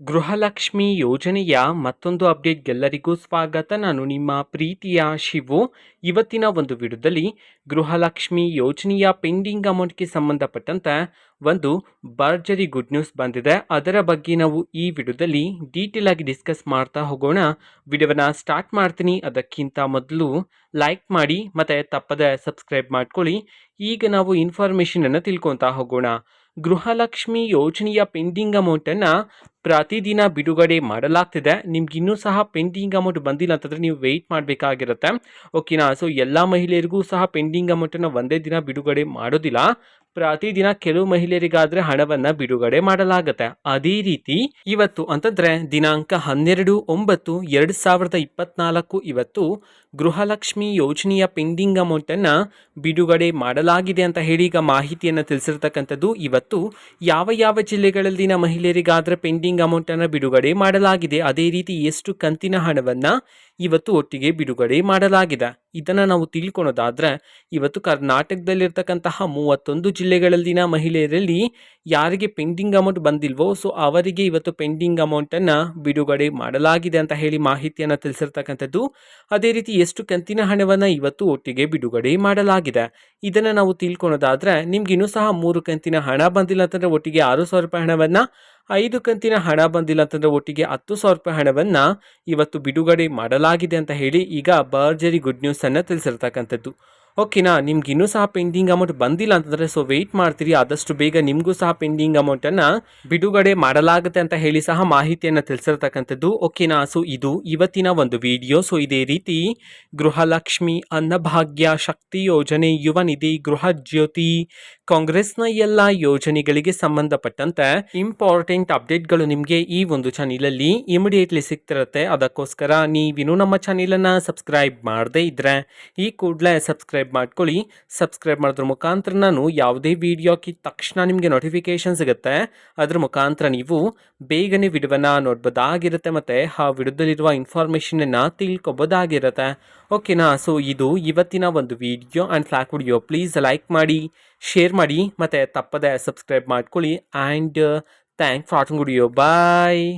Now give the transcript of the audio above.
ಗೃಹಲಕ್ಷ್ಮಿ ಯೋಜನೆಯ ಮತ್ತೊಂದು ಅಪ್ಡೇಟ್ಗೆಲ್ಲರಿಗೂ ಸ್ವಾಗತ. ನಾನು ನಿಮ್ಮ ಪ್ರೀತಿಯ ಶಿವು. ಇವತ್ತಿನ ಒಂದು ವಿಡಿಯೋದಲ್ಲಿ ಗೃಹಲಕ್ಷ್ಮಿ ಯೋಜನೆಯ ಪೆಂಡಿಂಗ್ ಅಮೌಂಟ್ಗೆ ಸಂಬಂಧಪಟ್ಟಂತೆ ಒಂದು ಭರ್ಜರಿ ಗುಡ್ ನ್ಯೂಸ್ ಬಂದಿದೆ. ಅದರ ಬಗ್ಗೆ ನಾವು ಈ ವಿಡಿಯೋದಲ್ಲಿ ಡೀಟೇಲ್ ಆಗಿ ಡಿಸ್ಕಸ್ ಮಾಡ್ತಾ ಹೋಗೋಣ. ವಿಡಿಯೋನ ಸ್ಟಾರ್ಟ್ ಮಾಡ್ತೀನಿ. ಅದಕ್ಕಿಂತ ಮೊದಲು ಲೈಕ್ ಮಾಡಿ ಮತ್ತು ತಪ್ಪದೆ ಸಬ್ಸ್ಕ್ರೈಬ್ ಮಾಡ್ಕೊಳ್ಳಿ. ಈಗ ನಾವು ಇನ್ಫಾರ್ಮೇಷನ್ ಅನ್ನು ತಿಳ್ಕೊತಾ ಹೋಗೋಣ. ಗೃಹಲಕ್ಷ್ಮಿ ಯೋಜನೆಯ ಪೆಂಡಿಂಗ್ ಅಮೌಂಟನ್ನು ಪ್ರತಿದಿನ ಬಿಡುಗಡೆ ಮಾಡಲಾಗ್ತಿದೆ. ನಿಮ್ಗೆ ಇನ್ನೂ ಸಹ ಪೆಂಡಿಂಗ್ ಅಮೌಂಟ್ ಬಂದಿಲ್ಲ ಅಂತಂದರೆ ನೀವು ವೆಯ್ಟ್ ಮಾಡಬೇಕಾಗಿರುತ್ತೆ. ಓಕೆನಾ. ಸೊ ಎಲ್ಲ ಮಹಿಳೆಯರಿಗೂ ಸಹ ಪೆಂಡಿಂಗ್ ಅಮೌಂಟನ್ನು ಒಂದೇ ದಿನ ಬಿಡುಗಡೆ ಮಾಡೋದಿಲ್ಲ. ಪ್ರತಿದಿನ ಕೆಲವು ಮಹಿಳೆಯರಿಗಾದರೆ ಹಣವನ್ನು ಬಿಡುಗಡೆ ಮಾಡಲಾಗುತ್ತೆ. ಅದೇ ರೀತಿ ಇವತ್ತು ಅಂತಂದರೆ ದಿನಾಂಕ 12/9/2024 ಇವತ್ತು ಗೃಹಲಕ್ಷ್ಮಿ ಯೋಜನೆಯ ಪೆಂಡಿಂಗ್ ಅಮೌಂಟನ್ನು ಬಿಡುಗಡೆ ಮಾಡಲಾಗಿದೆ ಅಂತ ಹೇಳಿ ಈಗ ಮಾಹಿತಿಯನ್ನು ತಿಳಿಸಿರ್ತಕ್ಕಂಥದ್ದು. ಇವತ್ತು ಯಾವ ಯಾವ ಜಿಲ್ಲೆಗಳಲ್ಲಿನ ಮಹಿಳೆಯರಿಗಾದರೆ ಪೆಂಡಿಂಗ್ ಅಮೌಂಟನ್ನು ಬಿಡುಗಡೆ ಮಾಡಲಾಗಿದೆ, ಅದೇ ರೀತಿ ಎಷ್ಟು ಕಂತಿನ ಹಣವನ್ನು ಇವತ್ತು ಒಟ್ಟಿಗೆ ಬಿಡುಗಡೆ ಮಾಡಲಾಗಿದೆ, ಇದನ್ನು ನಾವು ತಿಳ್ಕೊಳೋದಾದರೆ ಇವತ್ತು ಕರ್ನಾಟಕದಲ್ಲಿರ್ತಕ್ಕಂತಹ 31 ಜಿಲ್ಲೆಗಳಲ್ಲಿನ ಮಹಿಳೆಯರಲ್ಲಿ ಯಾರಿಗೆ ಪೆಂಡಿಂಗ್ ಅಮೌಂಟ್ ಬಂದಿಲ್ವೋ ಸೊ ಅವರಿಗೆ ಇವತ್ತು ಪೆಂಡಿಂಗ್ ಅಮೌಂಟನ್ನು ಬಿಡುಗಡೆ ಮಾಡಲಾಗಿದೆ ಅಂತ ಹೇಳಿ ಮಾಹಿತಿಯನ್ನು ತಿಳಿಸಿರ್ತಕ್ಕಂಥದ್ದು. ಅದೇ ರೀತಿ ಎಷ್ಟು ಕಂತಿನ ಹಣವನ್ನು ಇವತ್ತು ಒಟ್ಟಿಗೆ ಬಿಡುಗಡೆ ಮಾಡಲಾಗಿದೆ ಇದನ್ನು ನಾವು ತಿಳ್ಕೊಳೋದಾದರೆ ನಿಮ್ಗೆ ಇನ್ನೂ ಸಹ 3 ಕಂತಿನ ಹಣ ಬಂದಿಲ್ಲ ಅಂತಂದರೆ ಒಟ್ಟಿಗೆ 6,000 ರೂಪಾಯಿ ಹಣವನ್ನು, 5 ಕಂತಿನ ಹಣ ಬಂದಿಲ್ಲ ಅಂತಂದರೆ ಒಟ್ಟಿಗೆ 10,000 ರೂಪಾಯಿ ಹಣವನ್ನು ಇವತ್ತು ಬಿಡುಗಡೆ ಮಾಡಲಾಗಿದೆ ಅಂತ ಹೇಳಿ ಈಗ ಭರ್ಜರಿ ಗುಡ್ ನ್ಯೂಸ್ ಅನ್ನು ತಿಳಿಸಿರ್ತಕ್ಕಂಥದ್ದು. ಓಕೆನಾ. ನಿಮ್ಗೆ ಇನ್ನೂ ಸಹ ಪೆಂಡಿಂಗ್ ಅಮೌಂಟ್ ಬಂದಿಲ್ಲ ಅಂತಂದರೆ ಸೊ ವೆಯ್ಟ್ ಮಾಡ್ತೀರಿ. ಆದಷ್ಟು ಬೇಗ ನಿಮಗೂ ಸಹ ಪೆಂಡಿಂಗ್ ಅಮೌಂಟನ್ನು ಬಿಡುಗಡೆ ಮಾಡಲಾಗುತ್ತೆ ಅಂತ ಹೇಳಿ ಸಹ ಮಾಹಿತಿಯನ್ನು ತಿಳಿಸಿರ್ತಕ್ಕಂಥದ್ದು. ಓಕೆನಾ. ಸೊ ಇದು ಇವತ್ತಿನ ಒಂದು ವಿಡಿಯೋ. ಸೊ ಇದೇ ರೀತಿ ಗೃಹಲಕ್ಷ್ಮಿ, ಅನ್ನಭಾಗ್ಯ, ಶಕ್ತಿ ಯೋಜನೆ, ಯುವ ನಿಧಿ, ಗೃಹ ಜ್ಯೋತಿ, ಕಾಂಗ್ರೆಸ್ನ ಎಲ್ಲ ಯೋಜನೆಗಳಿಗೆ ಸಂಬಂಧಪಟ್ಟಂತೆ ಇಂಪಾರ್ಟೆಂಟ್ ಅಪ್ಡೇಟ್ಗಳು ನಿಮಗೆ ಈ ಒಂದು ಚಾನಲಲ್ಲಿ ಇಮಿಡಿಯೇಟ್ಲಿ ಸಿಗ್ತಿರುತ್ತೆ. ಅದಕ್ಕೋಸ್ಕರ ನೀವಿನ್ನೂ ನಮ್ಮ ಚಾನಲನ್ನು ಸಬ್ಸ್ಕ್ರೈಬ್ ಮಾಡದೇ ಇದ್ದರೆ ಈ ಕೂಡಲೇ ಸಬ್ಸ್ಕ್ರೈಬ್ ಮಾಡ್ಕೊಳ್ಳಿ. ಸಬ್ಸ್ಕ್ರೈಬ್ ಮಾಡೋದ್ರ ಮುಖಾಂತರ ನಾನು ಯಾವುದೇ ವಿಡಿಯೋ ಹಾಕಿದ ತಕ್ಷಣ ನಿಮಗೆ ನೋಟಿಫಿಕೇಶನ್ ಸಿಗುತ್ತೆ. ಅದ್ರ ಮುಖಾಂತರ ನೀವು ಬೇಗನೆ ವಿಡಿಯೋವನ್ನು ನೋಡ್ಬೋದಾಗಿರುತ್ತೆ ಮತ್ತು ಆ ವಿಡಿಯೋದಲ್ಲಿರುವ ಇನ್ಫಾರ್ಮೇಷನನ್ನು ತಿಳ್ಕೊಬೋದಾಗಿರುತ್ತೆ. ಓಕೆನಾ. ಸೊ ಇದು ಇವತ್ತಿನ ಒಂದು video and vlog video. Please like ಮಾಡಿ, ಶೇರ್ ಮಾಡಿ ಮತ್ತು ತಪ್ಪದೆ ಸಬ್ಸ್ಕ್ರೈಬ್ ಮಾಡ್ಕೊಳ್ಳಿ. And thanks for watching video. Bye.